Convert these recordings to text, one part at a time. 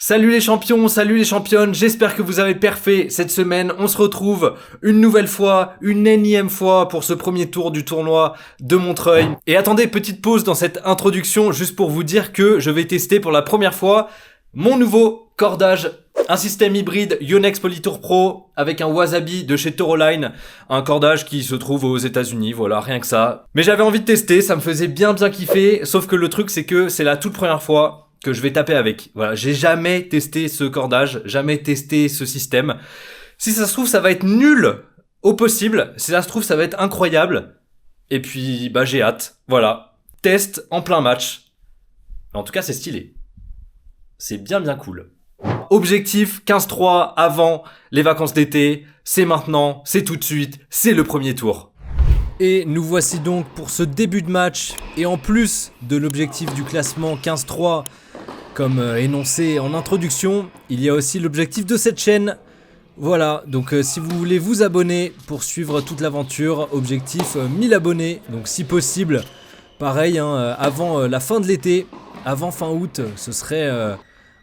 Salut les champions, salut les championnes, j'espère que vous avez perfait cette semaine. On se retrouve une nouvelle fois, une énième fois pour ce premier tour du tournoi de Montreuil. Et attendez, petite pause dans cette introduction juste pour vous dire que je vais tester pour la première fois mon nouveau cordage. Un système hybride Yonex Polytour Pro avec un Wasabi de chez Toroline. Un cordage qui se trouve aux États-Unis, voilà, rien que ça. Mais j'avais envie de tester, ça me faisait bien kiffer. Sauf que le truc c'est que c'est la toute première fois que je vais taper avec. Voilà, j'ai jamais testé ce cordage, jamais testé ce système. Si ça se trouve, ça va être nul au possible. Si ça se trouve, ça va être incroyable. Et puis, j'ai hâte. Voilà. Test en plein match. En tout cas, c'est stylé. C'est bien cool. Objectif 15-3 avant les vacances d'été. C'est maintenant, c'est tout de suite, c'est le premier tour. Et nous voici donc pour ce début de match. Et en plus de l'objectif du classement 15-3, comme énoncé en introduction, il y a aussi l'objectif de cette chaîne. Voilà, donc si vous voulez vous abonner pour suivre toute l'aventure, objectif 1000 abonnés. Donc si possible, pareil, avant la fin de l'été, avant fin août, ce serait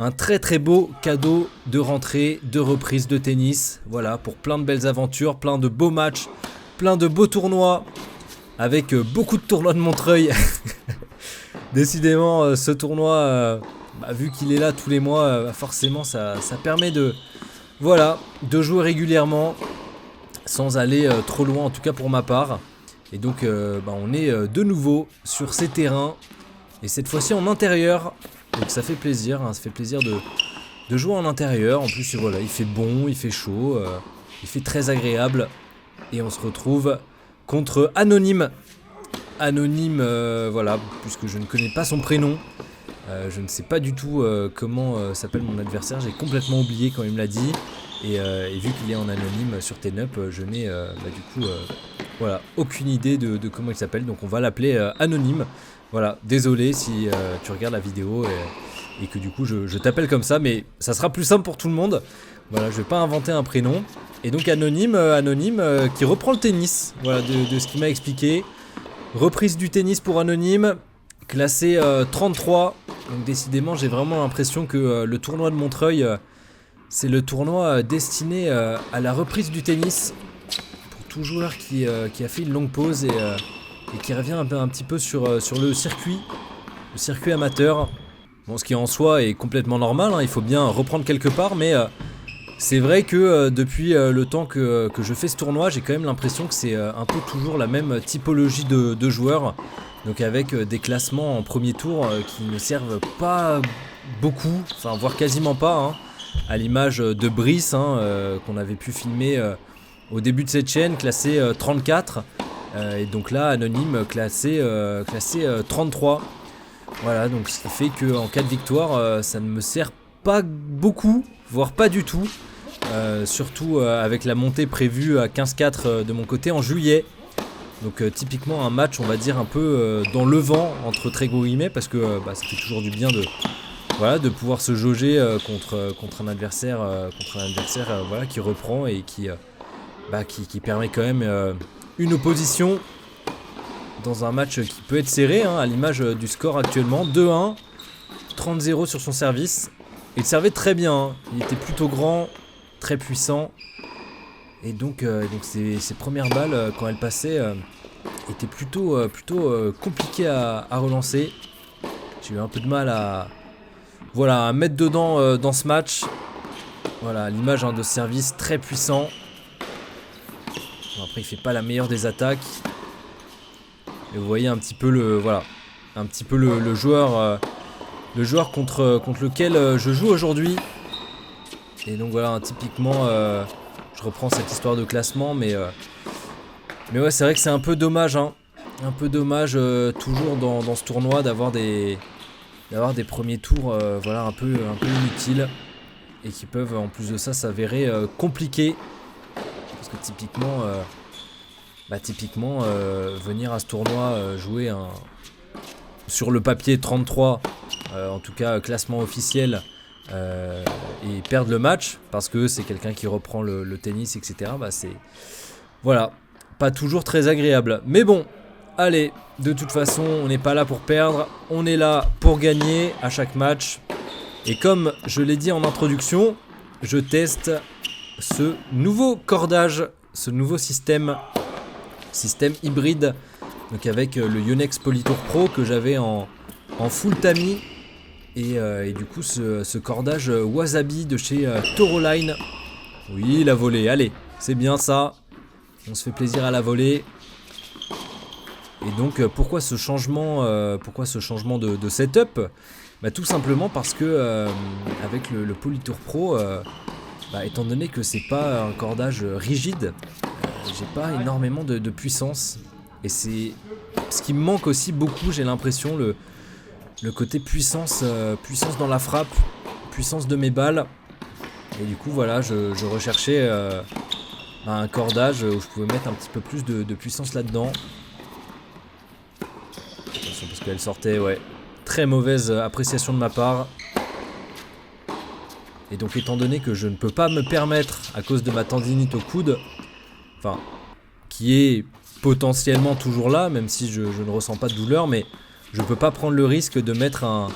un très beau cadeau de rentrée, de reprise de tennis. Voilà, pour plein de belles aventures, plein de beaux matchs, plein de beaux tournois, avec beaucoup de tournois de Montreuil. Décidément, ce tournoi, vu qu'il est là tous les mois, forcément ça permet de jouer régulièrement sans aller trop loin, en tout cas pour ma part. Et donc on est de nouveau sur ces terrains, et cette fois-ci en intérieur. Donc ça fait plaisir, ça fait plaisir de jouer en intérieur. En plus voilà, il fait bon, il fait chaud, il fait très agréable. Et on se retrouve contre Anonyme. Anonyme, puisque je ne connais pas son prénom. Je ne sais pas du tout comment s'appelle mon adversaire. J'ai complètement oublié quand il me l'a dit. Et vu qu'il est en anonyme sur TNUP, je n'ai aucune idée de comment il s'appelle. Donc on va l'appeler Anonyme. Voilà, désolé si tu regardes la vidéo et que du coup je t'appelle comme ça. Mais ça sera plus simple pour tout le monde. Voilà, je vais pas inventer un prénom. Et donc Anonyme qui reprend le tennis. Voilà, de ce qu'il m'a expliqué. Reprise du tennis pour Anonyme, classé 33. Donc décidément, j'ai vraiment l'impression que le tournoi de Montreuil, c'est le tournoi destiné à la reprise du tennis. Pour tout joueur qui a fait une longue pause et qui revient un petit peu sur le circuit amateur. Bon, ce qui en soi est complètement normal, il faut bien reprendre quelque part, mais c'est vrai que depuis le temps que je fais ce tournoi, j'ai quand même l'impression que c'est un peu toujours la même typologie de joueurs. Donc avec des classements en premier tour qui ne servent pas beaucoup, enfin voire quasiment pas, à l'image de Brice qu'on avait pu filmer au début de cette chaîne, classé 34. Et donc là, Anonyme classé 33. Voilà, donc ce qui fait qu'en cas de victoire, ça ne me sert pas beaucoup, voire pas du tout. Surtout avec la montée prévue à 15-4 de mon côté en juillet. Donc typiquement un match, on va dire un peu dans le vent, entre très gros guillemets, parce que ça fait toujours du bien de pouvoir se jauger contre un adversaire qui reprend et qui permet quand même une opposition dans un match qui peut être serré, à l'image du score actuellement. 2-1, 30-0 sur son service. Il servait très bien, il était plutôt grand, très puissant. Et donc ces premières balles, quand elles passaient, étaient plutôt compliquées à relancer. J'ai eu un peu de mal à mettre dedans dans ce match. Voilà, à l'image de ce service très puissant. Bon, après, il fait pas la meilleure des attaques. Et vous voyez un petit peu le joueur contre lequel je joue aujourd'hui. Et donc voilà, typiquement, je reprends cette histoire de classement, mais ouais, c'est vrai que c'est un peu dommage, un peu dommage toujours dans ce tournoi d'avoir des premiers tours, un peu inutiles et qui peuvent en plus de ça s'avérer compliqués, parce que typiquement, venir à ce tournoi jouer sur le papier 33, en tout cas classement officiel. Et perdre le match parce que c'est quelqu'un qui reprend le tennis, etc. C'est pas toujours très agréable. Mais bon, allez, de toute façon, on n'est pas là pour perdre, on est là pour gagner à chaque match. Et comme je l'ai dit en introduction, je teste ce nouveau cordage, ce nouveau système hybride, donc avec le Yonex Polytour Pro que j'avais en full tamis. Et du coup ce cordage Wasabi de chez Toroline. Oui, la volée, allez, c'est bien ça. On se fait plaisir à la volée. Et donc pourquoi ce changement de setup? Bah, tout simplement parce que avec le Polytour Pro, étant donné que c'est pas un cordage rigide, j'ai pas énormément de puissance. Et c'est ce qui me manque aussi beaucoup, j'ai l'impression, le côté puissance dans la frappe, puissance de mes balles. Et du coup voilà, je recherchais un cordage où je pouvais mettre un petit peu plus de puissance là-dedans. Attention parce qu'elle sortait, ouais, très mauvaise appréciation de ma part. Et donc étant donné que je ne peux pas me permettre, à cause de ma tendinite au coude, enfin, qui est potentiellement toujours là, même si je ne ressens pas de douleur, mais je peux pas prendre le risque de mettre un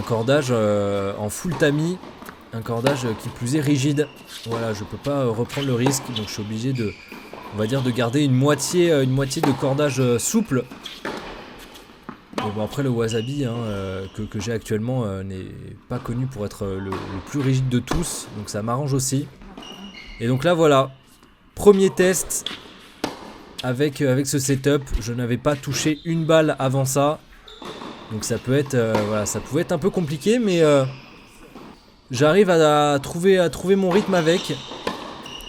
cordage en full tamis, un cordage qui plus est rigide. Voilà, je peux pas reprendre le risque, donc je suis obligé de, on va dire, de garder une moitié de cordage souple. Et bon, après le Wasabi que j'ai actuellement n'est pas connu pour être le plus rigide de tous, donc ça m'arrange aussi. Et donc là voilà, premier test avec ce setup. Je n'avais pas touché une balle avant ça, donc ça peut être voilà, ça pouvait être un peu compliqué, mais j'arrive à trouver mon rythme avec,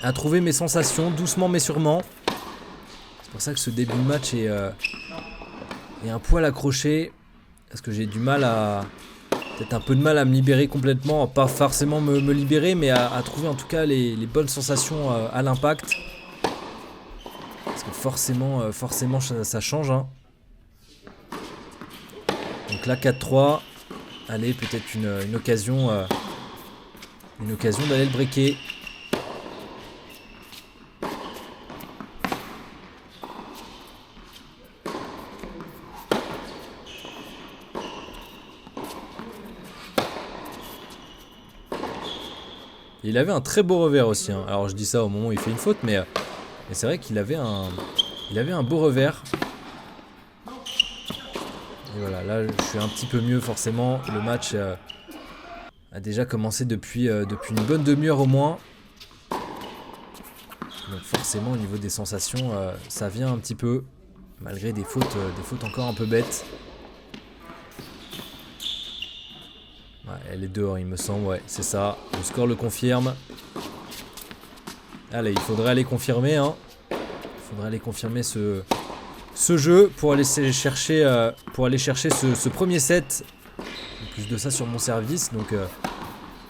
à trouver mes sensations doucement mais sûrement. C'est pour ça que ce début de match est un poil accroché, parce que j'ai du mal peut-être un peu de mal à me libérer complètement, pas forcément me libérer, mais à trouver en tout cas les bonnes sensations à l'impact. Parce que forcément ça change, hein. Donc là 4-3, allez, peut-être une occasion d'aller le breaker. Il avait un très beau revers aussi, hein. Alors je dis ça au moment où il fait une faute, mais c'est vrai qu'il avait un beau revers. Et voilà, là je suis un petit peu mieux forcément. Le match a déjà commencé depuis une bonne demi-heure au moins. Donc forcément au niveau des sensations, ça vient un petit peu, malgré des fautes encore un peu bêtes. Ouais, elle est dehors il me semble, ouais, c'est ça. Le score le confirme. Allez, il faudrait aller confirmer, hein. Il faudrait aller confirmer ce jeu pour aller chercher ce premier set. En plus de ça sur mon service, donc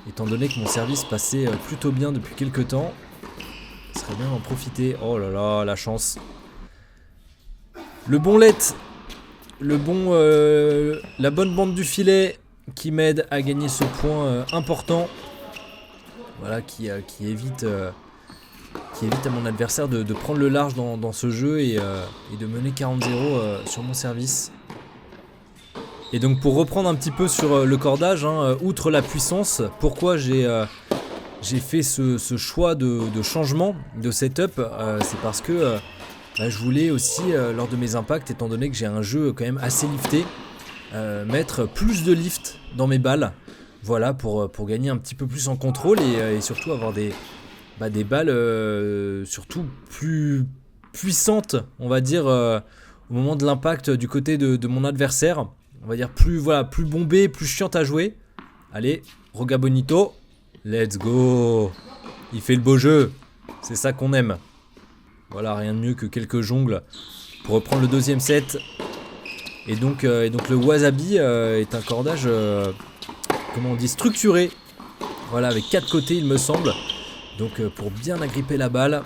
étant donné que mon service passait plutôt bien depuis quelques temps, ce serait bien d'en profiter. Oh là là, la chance. Le bon let, la bonne bande du filet qui m'aide à gagner ce point important. Voilà, qui évite à mon adversaire de prendre le large dans ce jeu et de mener 40-0 sur mon service. Et donc pour reprendre un petit peu sur le cordage, hein, outre la puissance, pourquoi j'ai fait ce choix de changement de setup, c'est parce que je voulais aussi, lors de mes impacts, étant donné que j'ai un jeu quand même assez lifté, mettre plus de lift dans mes balles, voilà, pour gagner un petit peu plus en contrôle et surtout avoir des balles surtout plus puissantes, on va dire, au moment de l'impact du côté de mon adversaire. On va dire plus bombées, plus chiantes à jouer. Allez, Roga Bonito, let's go. Il fait le beau jeu, c'est ça qu'on aime. Voilà, rien de mieux que quelques jongles pour reprendre le deuxième set. Et donc le Wasabi est un cordage, comment on dit, structuré. Voilà, avec 4 côtés il me semble. Donc pour bien agripper la balle.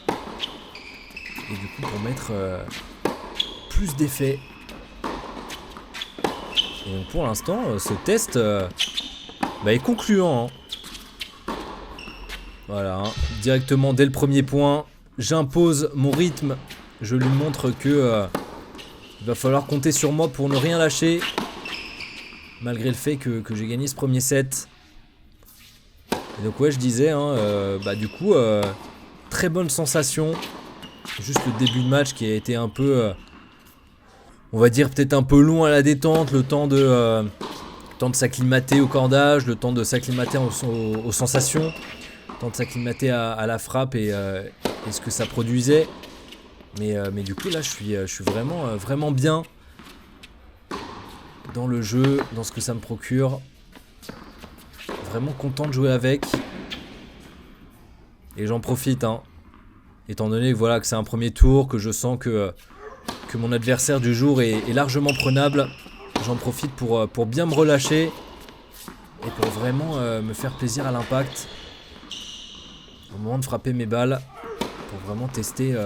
Et du coup pour mettre plus d'effet. Et donc pour l'instant ce test est concluant, hein. Voilà, hein. Directement dès le premier point, j'impose mon rythme. Je lui montre que il va falloir compter sur moi pour ne rien lâcher. malgré le fait que j'ai gagné ce premier set. Et donc ouais, je disais, hein, du coup, très bonne sensation. Juste le début de match qui a été un peu, on va dire peut-être un peu long à la détente, le temps de s'acclimater au cordage, le temps de s'acclimater aux sensations, le temps de s'acclimater à la frappe et ce que ça produisait. Mais du coup là, je suis vraiment, vraiment bien dans le jeu, dans ce que ça me procure. Vraiment content de jouer avec. Et j'en profite, hein. Étant donné que, voilà, que c'est un premier tour, que je sens que mon adversaire du jour est largement prenable. J'en profite pour bien me relâcher et pour vraiment me faire plaisir à l'impact. Au moment de frapper mes balles, pour vraiment tester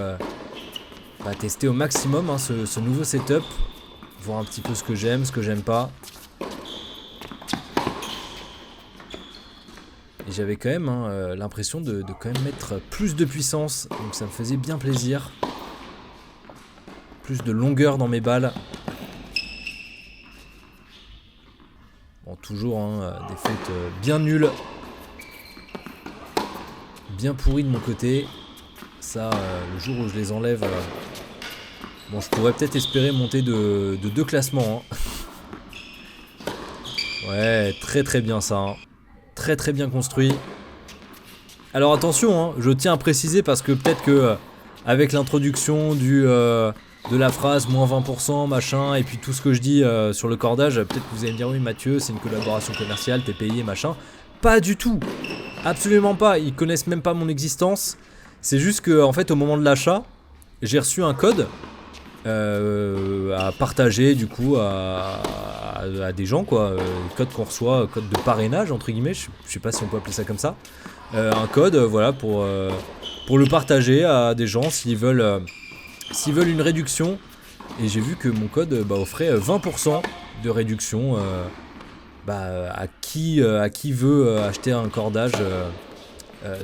au maximum, hein, ce nouveau setup. Voir un petit peu ce que j'aime pas. Et j'avais quand même l'impression de quand même mettre plus de puissance, donc ça me faisait bien plaisir. Plus de longueur dans mes balles. Bon, toujours des fautes bien nulles. Bien pourries de mon côté. Ça, le jour où je les enlève, bon, je pourrais peut-être espérer monter de 2 classements. Hein. Ouais, très très bien ça. Hein. Très très bien construit. Alors attention, hein, je tiens à préciser parce que peut-être que avec l'introduction de la phrase moins 20% machin et puis tout ce que je dis sur le cordage, peut-être que vous allez me dire oui Mathieu, c'est une collaboration commerciale, t'es payé machin. Pas du tout. Absolument pas. Ils connaissent même pas mon existence. C'est juste que en fait au moment de l'achat, j'ai reçu un code à partager du coup à des gens quoi, code qu'on reçoit, code de parrainage entre guillemets, je sais pas si on peut appeler ça comme ça, un code voilà pour le partager à des gens s'ils veulent une réduction, et j'ai vu que mon code offrait 20% de réduction à qui veut acheter un cordage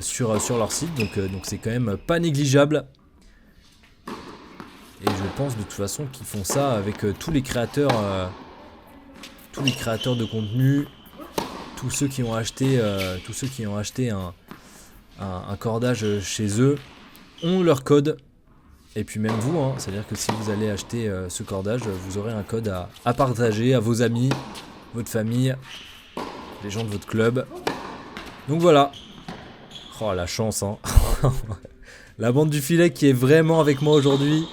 sur leur site, donc c'est quand même pas négligeable. Et je pense de toute façon qu'ils font ça avec tous les créateurs de contenu, tous ceux qui ont acheté un cordage chez eux ont leur code. Et puis même vous, hein, c'est-à-dire que si vous allez acheter ce cordage, vous aurez un code à partager à vos amis, votre famille, les gens de votre club. Donc voilà. Oh la chance, hein. La bande du filet qui est vraiment avec moi aujourd'hui.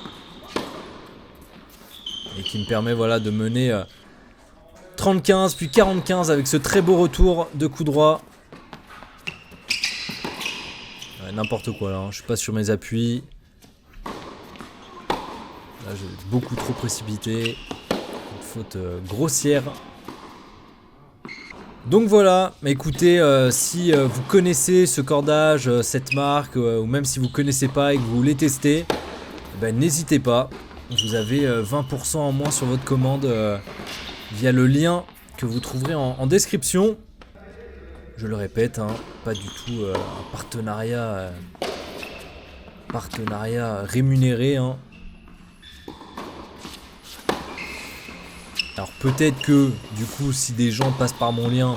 Et qui me permet voilà, de mener 30-15 puis 40-15 avec ce très beau retour de coup droit. Ouais, n'importe quoi là, hein. Je suis pas sur mes appuis. Là j'ai beaucoup trop précipité. Une faute grossière. Donc voilà, écoutez, si vous connaissez ce cordage, cette marque, ou même si vous connaissez pas et que vous voulez tester, n'hésitez pas. Vous avez 20% en moins sur votre commande via le lien que vous trouverez en description. Je le répète, hein, pas du tout un partenariat rémunéré. Hein. Alors peut-être que du coup si des gens passent par mon lien,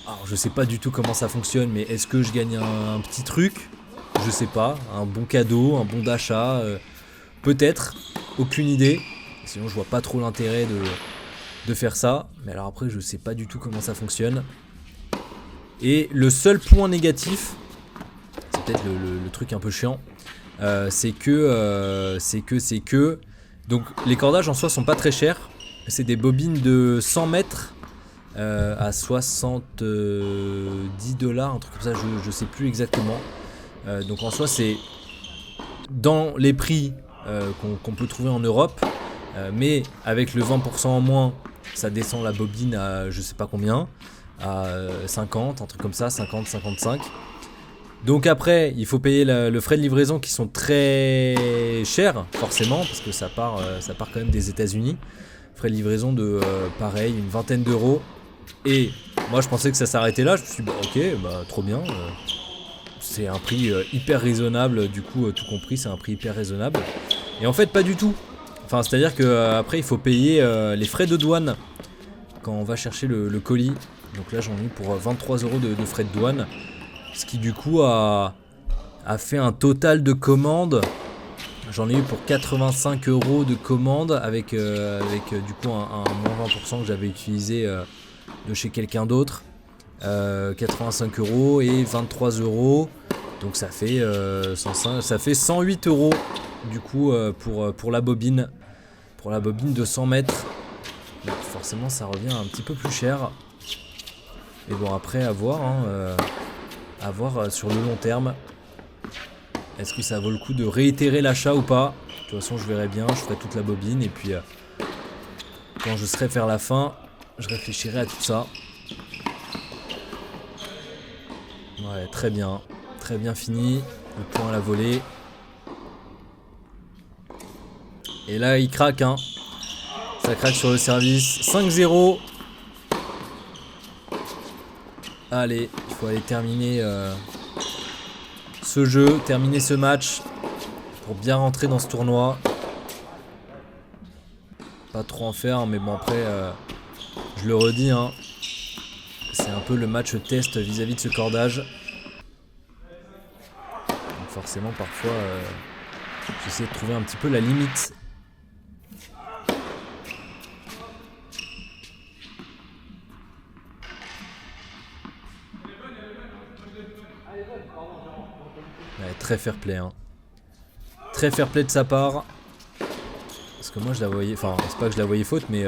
alors je sais pas du tout comment ça fonctionne, mais est-ce que je gagne un petit truc? Je sais pas, un bon cadeau, un bon d'achat. Peut-être, aucune idée. Sinon je vois pas trop l'intérêt de faire ça. Mais alors après je sais pas du tout comment ça fonctionne. Et le seul point négatif, c'est peut-être le truc un peu chiant, c'est que donc les cordages en soi sont pas très chers. C'est des bobines de 100 mètres à 70$, un truc comme ça, je sais plus exactement. Donc en soi c'est dans les prix qu'on peut trouver en Europe, mais avec le 20% en moins, ça descend la bobine à je sais pas combien, à 50, un truc comme ça, 50, 55. Donc après, il faut payer le frais de livraison qui sont très chers, forcément, parce que ça part quand même des États-Unis. Frais de livraison de pareil, une vingtaine d'euros. Et moi je pensais que ça s'arrêtait là, je me suis dit ok, trop bien. C'est un prix hyper raisonnable, du coup tout compris, c'est un prix hyper raisonnable. Et en fait pas du tout. Enfin c'est à dire que après il faut payer les frais de douane quand on va chercher le colis. Donc là j'en ai eu pour 23 € de frais de douane. Ce qui du coup a fait un total de commandes. J'en ai eu pour 85 € de commandes avec du coup un moins 20% que j'avais utilisé de chez quelqu'un d'autre. 85 € et 23 €. Donc ça fait 108 € du coup pour la bobine. Pour la bobine de 100 mètres. Donc forcément ça revient un petit peu plus cher. Et bon après à voir, à voir sur le long terme. Est-ce que ça vaut le coup de réitérer l'achat ou pas? De toute façon je verrai bien, je ferai toute la bobine. Et puis quand je serai vers la fin, je réfléchirai à tout ça. Ouais, très bien fini. Le point à la volée. Et là il craque, hein. Ça craque sur le service. 5-0. Allez, il faut aller terminer ce jeu, terminer ce match pour bien rentrer dans ce tournoi. Pas trop en faire, mais bon après, je le redis, hein, c'est un peu le match test vis-à-vis de ce cordage. Donc forcément parfois, j'essaie de trouver un petit peu la limite. Ouais, très fair play, hein. Très fair play de sa part. Parce que moi je la voyais, enfin c'est pas que je la voyais faute, mais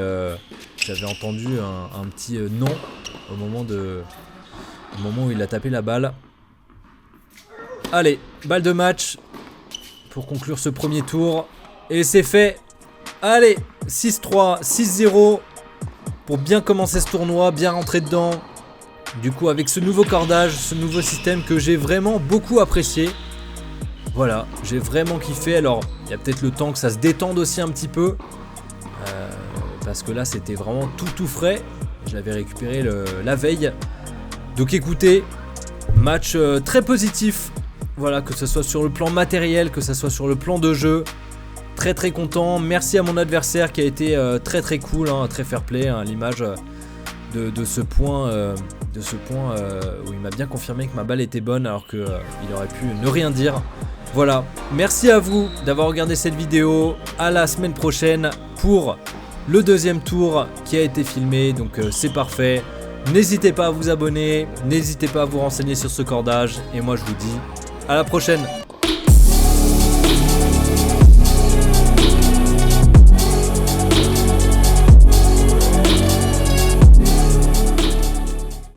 j'avais entendu un petit non au moment où il a tapé la balle. Allez, balle de match pour conclure ce premier tour. Et c'est fait. Allez, 6-3, 6-0 pour bien commencer ce tournoi, bien rentrer dedans. Du coup avec ce nouveau cordage, ce nouveau système que j'ai vraiment beaucoup apprécié. Voilà, j'ai vraiment kiffé. Alors il y a peut-être le temps que ça se détende aussi un petit peu. Parce que là c'était vraiment tout frais. Je l'avais récupéré la veille. Donc écoutez, match très positif. Voilà, que ce soit sur le plan matériel, que ce soit sur le plan de jeu. Très content. Merci à mon adversaire qui a été très cool, hein, très fair play, hein, à l'image de ce point où il m'a bien confirmé que ma balle était bonne alors qu'il aurait pu ne rien dire. Voilà, merci à vous d'avoir regardé cette vidéo. À la semaine prochaine pour le deuxième tour qui a été filmé, donc c'est parfait. N'hésitez pas à vous abonner, n'hésitez pas à vous renseigner sur ce cordage. Et moi je vous dis à la prochaine.